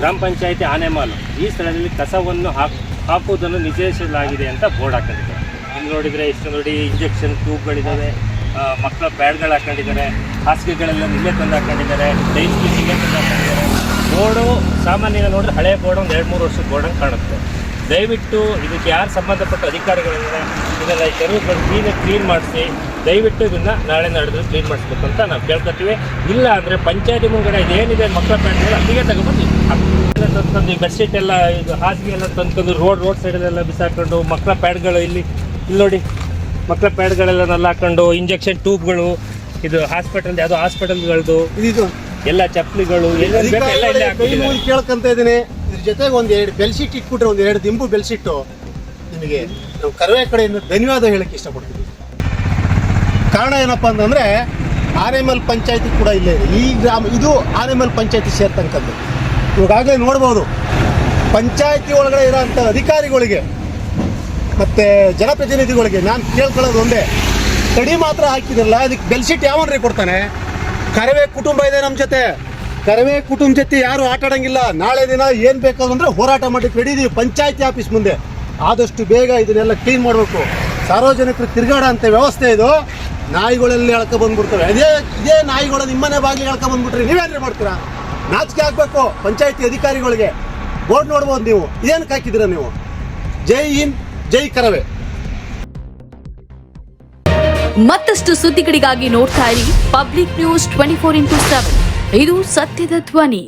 ಗ್ರಾಮ ಪಂಚಾಯತಿ ಆನೆಮಾಲು ಈ ಸ್ಥಳದಲ್ಲಿ ಕಸವನ್ನು ಹಾಕುವುದನ್ನು ನಿಷೇಧಿಸಲಾಗಿದೆ ಅಂತ ಬೋರ್ಡ್ ಹಾಕೊಂಡಿದ್ದಾರೆ. ಇಲ್ಲಿ ನೋಡಿದರೆ ಇಷ್ಟು ನೋಡಿ ಇಂಜೆಕ್ಷನ್ ಟ್ಯೂಬ್ಗಳಿದ್ದಾವೆ, ಮಕ್ಕಳ ಪ್ಯಾಡ್ಗಳು ಹಾಕೊಂಡಿದ್ದಾರೆ, ಹಾಸಿಗೆಗಳೆಲ್ಲ ಇಲ್ಲೇ ತಂದು ಹಾಕೊಂಡಿದ್ದಾರೆ, ಡೈನ್ ಪೀಸ್ ಇಲ್ಲೇ ತಂದು ಹಾಕೊಂಡಿದ್ದಾರೆ. ಬೋರ್ಡು ಸಾಮಾನ್ಯ ನೋಡಿದ್ರೆ ಹಳೆ ಬೋರ್ಡ್ ಒಂದು 2-3 ವರ್ಷದ ಬೋರ್ಡಂಗೆ ಕಾಣುತ್ತೆ. ದಯವಿಟ್ಟು ಇದಕ್ಕೆ ಯಾರು ಸಂಬಂಧಪಟ್ಟ ಅಧಿಕಾರಿಗಳಿಂದ ಇದನ್ನು ಕೆರೆಗಳು ಕ್ಲೀನ್ ಮಾಡಿಸಿ ದಯವಿಟ್ಟು ಇದನ್ನು ನಾಳೆ ನಾಡಿದ್ರೆ ಕ್ಲೀನ್ ಮಾಡಿಸ್ಬೇಕು ಅಂತ ನಾವು ಕೇಳ್ಕೊತೀವಿ. ಇಲ್ಲ ಅಂದರೆ ಪಂಚಾಯತಿ ಮುಂಗಡೆ ಇದೇನಿದೆ ಮಕ್ಕಳ ಪ್ಯಾಡ್ಗಳು ಅಲ್ಲಿಗೆ ತಗೊಬಂದು ತಂದು ಬೆಡ್ಶೀಟ್ ಎಲ್ಲ ಇದು ಹಾಸಿಗೆ ಎಲ್ಲ ತಂದ್ಕೊಂಡು ರೋಡ್ ಸೈಡಲ್ಲೆಲ್ಲ ಬಿಸಾಕೊಂಡು ಮಕ್ಕಳ ಪ್ಯಾಡ್ಗಳು ಇಲ್ಲಿ ನೋಡಿ ಮಕ್ಕಳ ಪ್ಯಾಡ್ಗಳೆಲ್ಲ ನಲ್ಲಿ ಹಾಕೊಂಡು ಇಂಜೆಕ್ಷನ್ ಟ್ಯೂಬ್ಗಳು ಇದು ಹಾಸ್ಪಿಟಲ್ ಯಾವುದೋ ಹಾಸ್ಪಿಟಲ್ಗಳದ್ದು ಇದು ಎಲ್ಲ ಚಪ್ಪಲಿಗಳು ಎಲ್ಲ ಕೇಳ್ಕೊಂತ ಇದ್ದೀನಿ. ಇದ್ರ ಜೊತೆಗೆ ಒಂದು 2 ಬೆಲ್ಶೀಟ್ ಇಟ್ಬಿಟ್ರೆ ಒಂದು 2 ದಿಂಬು ಬೆಲ್ಶೀಟು ನಿಮಗೆ ನಾವು ಕರವೇ ಕಡೆಯಿಂದ ಧನ್ಯವಾದ ಹೇಳಕ್ಕೆ ಇಷ್ಟಪಡ್ತೀವಿ. ಕಾರಣ ಏನಪ್ಪ ಅಂತಂದರೆ ಆನೆಮಲ್ ಪಂಚಾಯತಿ ಕೂಡ ಇಲ್ಲೇ ಇದೆ. ಈ ಗ್ರಾಮ ಇದು ಆನೆಮಲ್ ಪಂಚಾಯತಿ ಸೇರ್ತಕ್ಕಂಥದ್ದು. ಇವಾಗಲೇ ನೋಡ್ಬೋದು ಪಂಚಾಯತಿ ಒಳಗಡೆ ಇರೋಂಥ ಅಧಿಕಾರಿಗಳಿಗೆ ಮತ್ತು ಜನಪ್ರತಿನಿಧಿಗಳಿಗೆ ನಾನು ಕೇಳ್ಕೊಳ್ಳೋದು ಒಂದೇ, ತಡಿ ಮಾತ್ರ ಹಾಕಿದ್ರಲ್ಲ ಅದಕ್ಕೆ ಬೆಲ್ಶೀಟ್ ಯಾವನ್ರಿ ಕೊಡ್ತಾನೆ? ಕರವೇ ಕುಟುಂಬ ಇದೆ ನಮ್ಮ ಜೊತೆ. ಕರವೇ ಕುಟುಂಬ ಜೊತೆ ಯಾರು ಆಟ ಆಡೋಂಗಿಲ್ಲ. ನಾಳೆ ದಿನ ಏನು ಬೇಕಾದಂದ್ರೆ ಹೋರಾಟ ಮಾಡಲಿಕ್ಕೆ ರೆಡಿ ಇದೀವಿ ಪಂಚಾಯತಿ ಆಫೀಸ್ ಮುಂದೆ. ಆದಷ್ಟು ಬೇಗ ಇದನ್ನೆಲ್ಲ ಕ್ಲೀನ್ ಮಾಡಬೇಕು. ಸಾರ್ವಜನಿಕರು ತಿರುಗಾಡೋ ಅಂಥ ವ್ಯವಸ್ಥೆ ಇದು. ನಾಯಿಗಳಲ್ಲಿ ಬಂದ್ಬಿಡ್ತವೆ. ಇದೇ ನಾಯಿಗಳು ನಿಮ್ಮನೆ ಬಾಗಿಲಿಗೆ ಬಂದ್ಬಿಟ್ರಿ ನೀವೇನ್ರಿ ಮಾಡ್ತೀರಾ? ನಾಚಿಕೆ ಆಗಬೇಕು ಪಂಚಾಯತಿ ಅಧಿಕಾರಿಗಳಿಗೆ. ಬೋರ್ಡ್ ನೋಡ್ಬೋದು ನೀವು, ಇದೇನಕ್ಕೆ ಹಾಕಿದ್ದೀರಾ ನೀವು? ಜೈ ಹಿಂದ್, ಜೈ ಕರವೇ. ಮತ್ತಷ್ಟು ಸುದ್ದಿಗಳಿಗಾಗಿ ನೋಡ್ತಾ ಇರಿ ಪಬ್ಲಿಕ್ ನ್ಯೂಸ್ 24x7. ಇದು ಸತ್ಯದ ಧ್ವನಿ.